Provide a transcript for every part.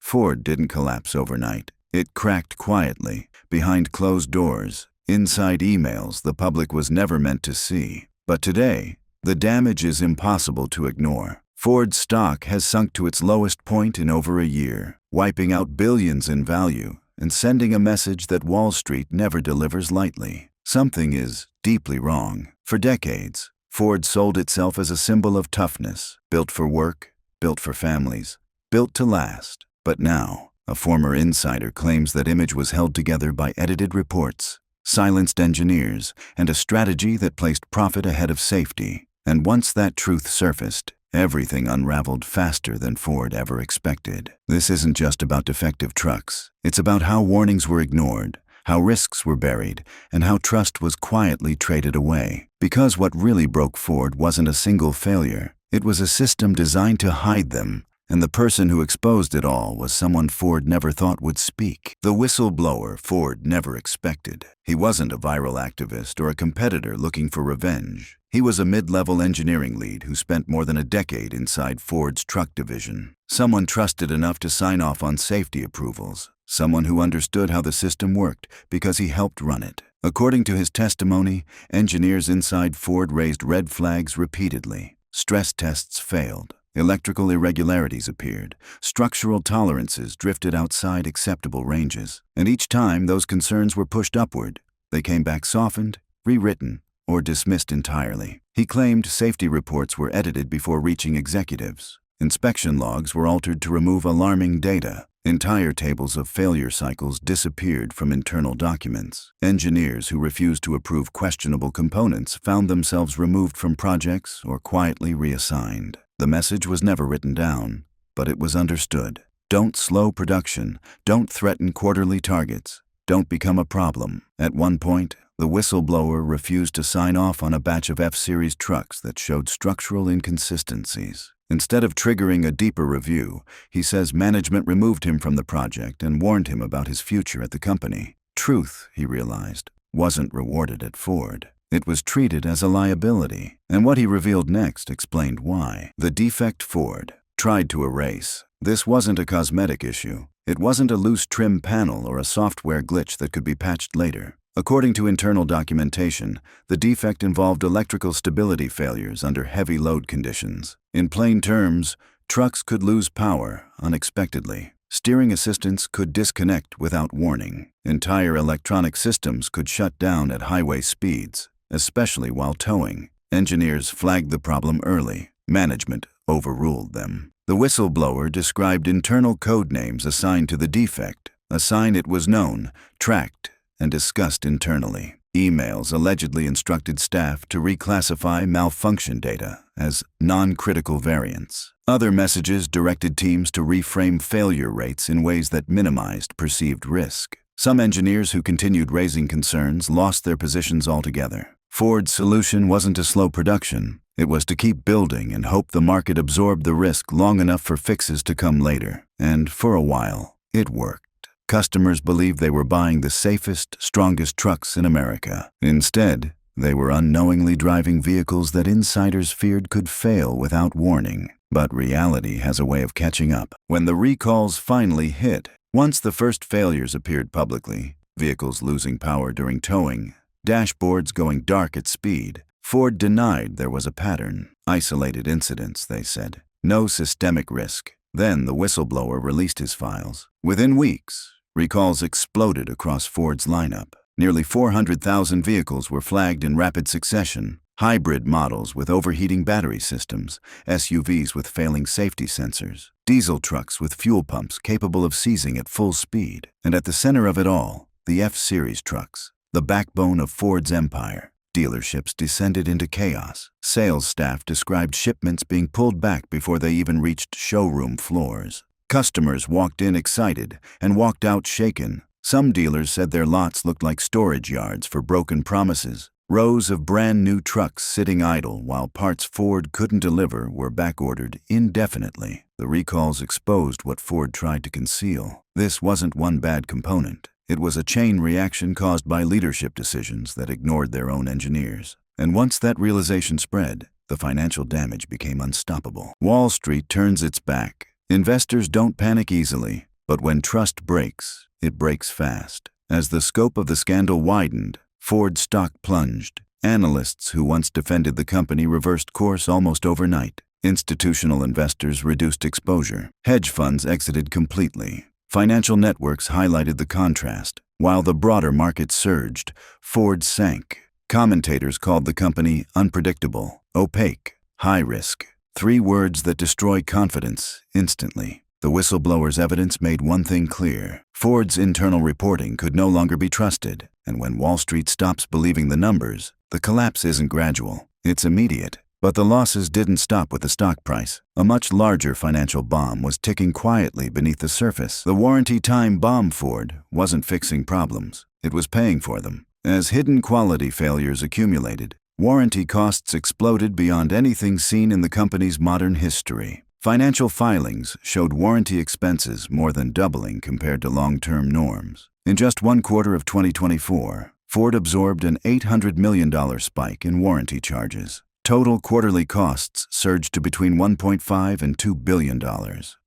Ford didn't collapse overnight. It cracked quietly, behind closed doors, inside emails the public was never meant to see. But today, the damage is impossible to ignore. Ford's stock has sunk to its lowest point in over a year, wiping out billions in value and sending a message that Wall Street never delivers lightly. Something is deeply wrong. For decades, Ford sold itself as a symbol of toughness, built for work, built for families, built to last. But now, a former insider claims that image was held together by edited reports, silenced engineers, and a strategy that placed profit ahead of safety. And once that truth surfaced, everything unraveled faster than Ford ever expected. This isn't just about defective trucks. It's about how warnings were ignored, how risks were buried, and how trust was quietly traded away. Because what really broke Ford wasn't a single failure. It was a system designed to hide them, and the person who exposed it all was someone Ford never thought would speak. The whistleblower Ford never expected. He wasn't a viral activist or a competitor looking for revenge. He was a mid-level engineering lead who spent more than a decade inside Ford's truck division. Someone trusted enough to sign off on safety approvals. Someone who understood how the system worked because he helped run it. According to his testimony, engineers inside Ford raised red flags repeatedly. Stress tests failed. Electrical irregularities appeared. Structural tolerances drifted outside acceptable ranges. And each time those concerns were pushed upward, they came back softened, rewritten, or dismissed entirely. He claimed safety reports were edited before reaching executives. Inspection logs were altered to remove alarming data. Entire tables of failure cycles disappeared from internal documents. Engineers who refused to approve questionable components found themselves removed from projects or quietly reassigned. The message was never written down, but it was understood. Don't slow production. Don't threaten quarterly targets. Don't become a problem. At one point, the whistleblower refused to sign off on a batch of F-Series trucks that showed structural inconsistencies. Instead of triggering a deeper review, he says management removed him from the project and warned him about his future at the company. Truth, he realized, wasn't rewarded at Ford. It was treated as a liability, and what he revealed next explained why. The defect Ford tried to erase. This wasn't a cosmetic issue. It wasn't a loose trim panel or a software glitch that could be patched later. According to internal documentation, the defect involved electrical stability failures under heavy load conditions. In plain terms, trucks could lose power unexpectedly. Steering assistance could disconnect without warning. Entire electronic systems could shut down at highway speeds, especially while towing. Engineers flagged the problem early. Management overruled them. The whistleblower described internal code names assigned to the defect, a sign it was known, tracked, and discussed internally. Emails allegedly instructed staff to reclassify malfunction data as non-critical variants. Other messages directed teams to reframe failure rates in ways that minimized perceived risk. Some engineers who continued raising concerns lost their positions altogether. Ford's solution wasn't to slow production. It was to keep building and hope the market absorbed the risk long enough for fixes to come later. And for a while, it worked. Customers believed they were buying the safest, strongest trucks in America. Instead, they were unknowingly driving vehicles that insiders feared could fail without warning. But reality has a way of catching up. When the recalls finally hit, once the first failures appeared publicly, vehicles losing power during towing, dashboards going dark at speed, Ford denied there was a pattern. Isolated incidents, they said. No systemic risk. Then the whistleblower released his files. Within weeks, recalls exploded across Ford's lineup. Nearly 400,000 vehicles were flagged in rapid succession. Hybrid models with overheating battery systems, SUVs with failing safety sensors, diesel trucks with fuel pumps capable of seizing at full speed. And at the center of it all, the F-Series trucks, the backbone of Ford's empire. Dealerships descended into chaos. Sales staff described shipments being pulled back before they even reached showroom floors. Customers walked in excited and walked out shaken. Some dealers said their lots looked like storage yards for broken promises. Rows of brand new trucks sitting idle while parts Ford couldn't deliver were backordered indefinitely. The recalls exposed what Ford tried to conceal. This wasn't one bad component. It was a chain reaction caused by leadership decisions that ignored their own engineers. And once that realization spread, the financial damage became unstoppable. Wall Street turns its back. Investors don't panic easily. But when trust breaks, it breaks fast. As the scope of the scandal widened, Ford's stock plunged. Analysts who once defended the company reversed course almost overnight. Institutional investors reduced exposure. Hedge funds exited completely. Financial networks highlighted the contrast. While the broader market surged, Ford sank. Commentators called the company unpredictable, opaque, high risk. 3 words that destroy confidence instantly. The whistleblower's evidence made one thing clear. Ford's internal reporting could no longer be trusted, and when Wall Street stops believing the numbers, the collapse isn't gradual, it's immediate. But the losses didn't stop with the stock price. A much larger financial bomb was ticking quietly beneath the surface. The warranty time bomb. Ford wasn't fixing problems, it was paying for them. As hidden quality failures accumulated, warranty costs exploded beyond anything seen in the company's modern history. Financial filings showed warranty expenses more than doubling compared to long-term norms. In just one quarter of 2024, Ford absorbed an $800 million spike in warranty charges. Total quarterly costs surged to between $1.5 and $2 billion.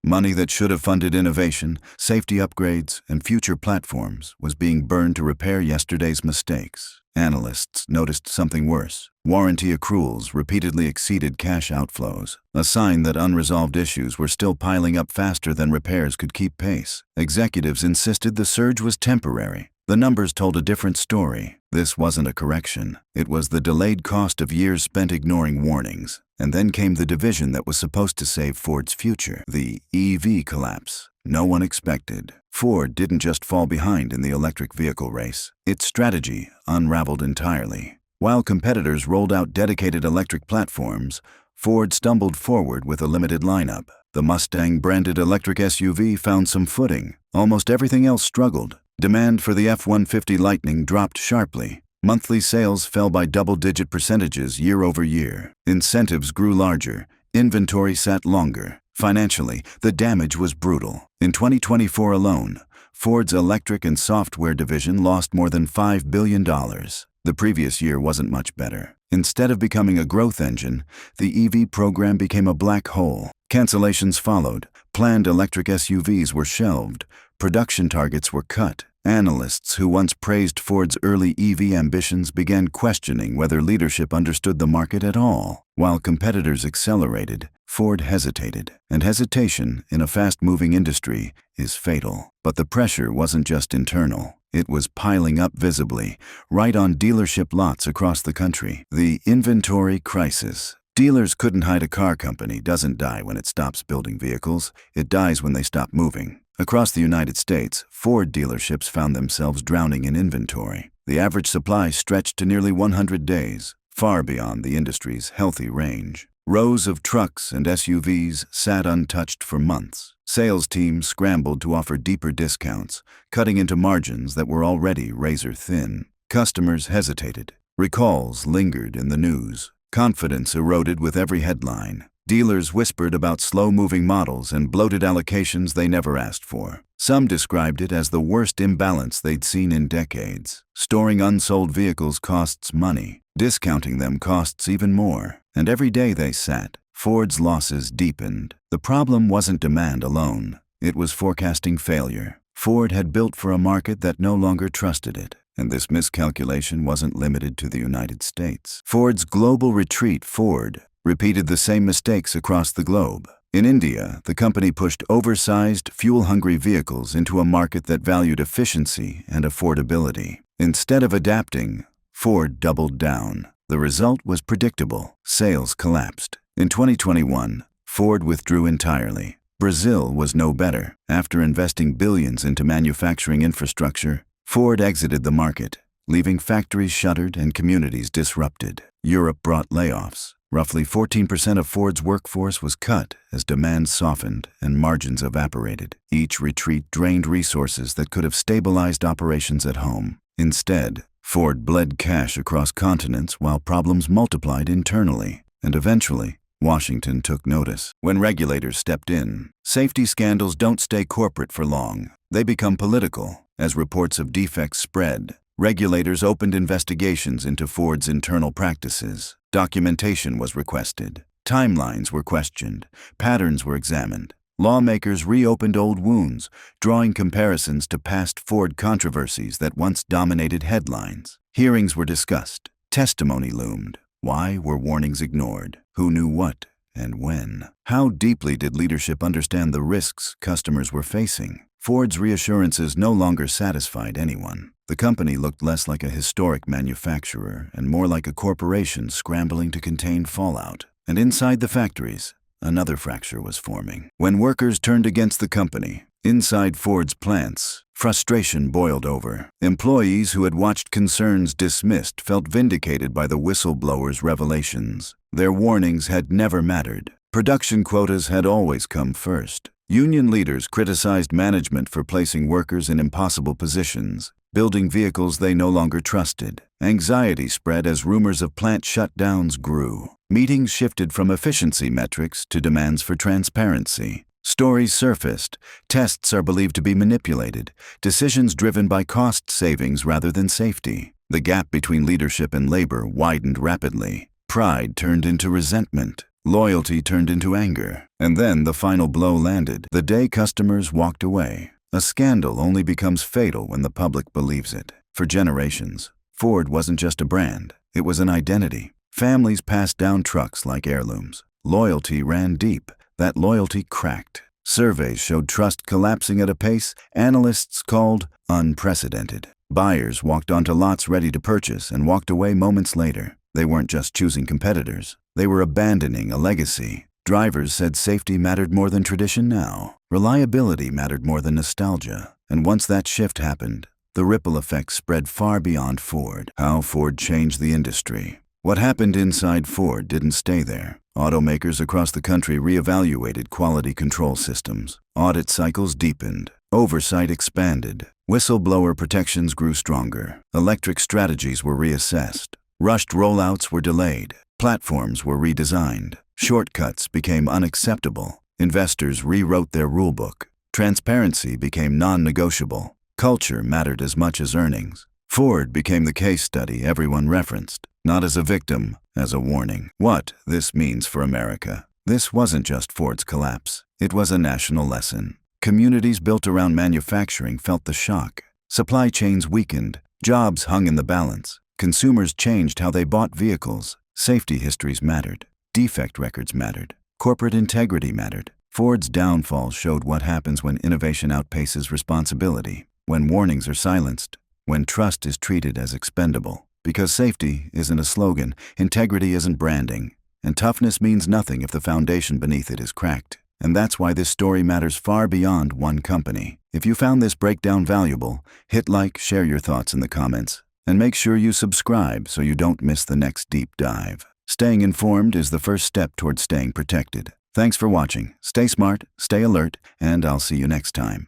Money that should have funded innovation, safety upgrades, and future platforms was being burned to repair yesterday's mistakes. Analysts noticed something worse. Warranty accruals repeatedly exceeded cash outflows, a sign that unresolved issues were still piling up faster than repairs could keep pace. Executives insisted the surge was temporary. The numbers told a different story. This wasn't a correction. It was the delayed cost of years spent ignoring warnings. And then came the division that was supposed to save Ford's future, the EV collapse. No one expected. Ford didn't just fall behind in the electric vehicle race. Its strategy unraveled entirely. While competitors rolled out dedicated electric platforms, Ford stumbled forward with a limited lineup. The Mustang-branded electric SUV found some footing. Almost everything else struggled. Demand for the F-150 Lightning dropped sharply. Monthly sales fell by double-digit percentages year over year. Incentives grew larger. Inventory sat longer. Financially, the damage was brutal. In 2024 alone, Ford's electric and software division lost more than $5 billion. The previous year wasn't much better. Instead of becoming a growth engine, the EV program became a black hole. Cancellations followed. Planned electric SUVs were shelved. Production targets were cut. Analysts who once praised Ford's early EV ambitions began questioning whether leadership understood the market at all. While competitors accelerated, Ford hesitated. And hesitation in a fast-moving industry is fatal. But the pressure wasn't just internal. It was piling up visibly, right on dealership lots across the country. The inventory crisis. Dealers couldn't hide. A car company doesn't die when it stops building vehicles. It dies when they stop moving. Across the United States, Ford dealerships found themselves drowning in inventory. The average supply stretched to nearly 100 days, far beyond the industry's healthy range. Rows of trucks and SUVs sat untouched for months. Sales teams scrambled to offer deeper discounts, cutting into margins that were already razor-thin. Customers hesitated. Recalls lingered in the news. Confidence eroded with every headline. Dealers whispered about slow-moving models and bloated allocations they never asked for. Some described it as the worst imbalance they'd seen in decades. Storing unsold vehicles costs money. Discounting them costs even more. And every day they sat, Ford's losses deepened. The problem wasn't demand alone. It was forecasting failure. Ford had built for a market that no longer trusted it. And this miscalculation wasn't limited to the United States. Ford's global retreat. Ford repeated the same mistakes across the globe. In India, the company pushed oversized, fuel-hungry vehicles into a market that valued efficiency and affordability. Instead of adapting, Ford doubled down. The result was predictable. Sales collapsed. In 2021, Ford withdrew entirely. Brazil was no better. After investing billions into manufacturing infrastructure, Ford exited the market, leaving factories shuttered and communities disrupted. Europe brought layoffs. Roughly 14% of Ford's workforce was cut as demand softened and margins evaporated. Each retreat drained resources that could have stabilized operations at home. Instead, Ford bled cash across continents while problems multiplied internally. And eventually, Washington took notice. When regulators stepped in, safety scandals don't stay corporate for long. They become political. As reports of defects spread, regulators opened investigations into Ford's internal practices. Documentation was requested. Timelines were questioned. Patterns were examined. Lawmakers reopened old wounds, drawing comparisons to past Ford controversies that once dominated headlines. Hearings were discussed. Testimony loomed. Why were warnings ignored? Who knew what and when? How deeply did leadership understand the risks customers were facing? Ford's reassurances no longer satisfied anyone. The company looked less like a historic manufacturer and more like a corporation scrambling to contain fallout. And inside the factories, another fracture was forming. When workers turned against the company, inside Ford's plants, frustration boiled over. Employees who had watched concerns dismissed felt vindicated by the whistleblower's revelations. Their warnings had never mattered. Production quotas had always come first. Union leaders criticized management for placing workers in impossible positions, building vehicles they no longer trusted. Anxiety spread as rumors of plant shutdowns grew. Meetings shifted from efficiency metrics to demands for transparency. Stories surfaced. Tests are believed to be manipulated. Decisions driven by cost savings rather than safety. The gap between leadership and labor widened rapidly. Pride turned into resentment. Loyalty turned into anger. And then the final blow landed. The day customers walked away. A scandal only becomes fatal when the public believes it. For generations, Ford wasn't just a brand. It was an identity. Families passed down trucks like heirlooms. Loyalty ran deep. That loyalty cracked. Surveys showed trust collapsing at a pace analysts called unprecedented. Buyers walked onto lots ready to purchase and walked away moments later. They weren't just choosing competitors. They were abandoning a legacy. Drivers said safety mattered more than tradition now. Reliability mattered more than nostalgia. And once that shift happened, the ripple effects spread far beyond Ford. How Ford changed the industry. What happened inside Ford didn't stay there. Automakers across the country reevaluated quality control systems. Audit cycles deepened. Oversight expanded. Whistleblower protections grew stronger. Electric strategies were reassessed. Rushed rollouts were delayed. Platforms were redesigned. Shortcuts became unacceptable. Investors rewrote their rulebook. Transparency became non-negotiable. Culture mattered as much as earnings. Ford became the case study everyone referenced, not as a victim, as a warning. What this means for America. This wasn't just Ford's collapse. It was a national lesson. Communities built around manufacturing felt the shock. Supply chains weakened. Jobs hung in the balance. Consumers changed how they bought vehicles. Safety histories mattered. Defect records mattered. Corporate integrity mattered. Ford's downfall showed what happens when innovation outpaces responsibility, when warnings are silenced, when trust is treated as expendable. Because safety isn't a slogan, integrity isn't branding, and toughness means nothing if the foundation beneath it is cracked. And that's why this story matters far beyond one company. If you found this breakdown valuable, hit like, share your thoughts in the comments, and make sure you subscribe so you don't miss the next deep dive. Staying informed is the first step towards staying protected. Thanks for watching. Stay smart, stay alert, and I'll see you next time.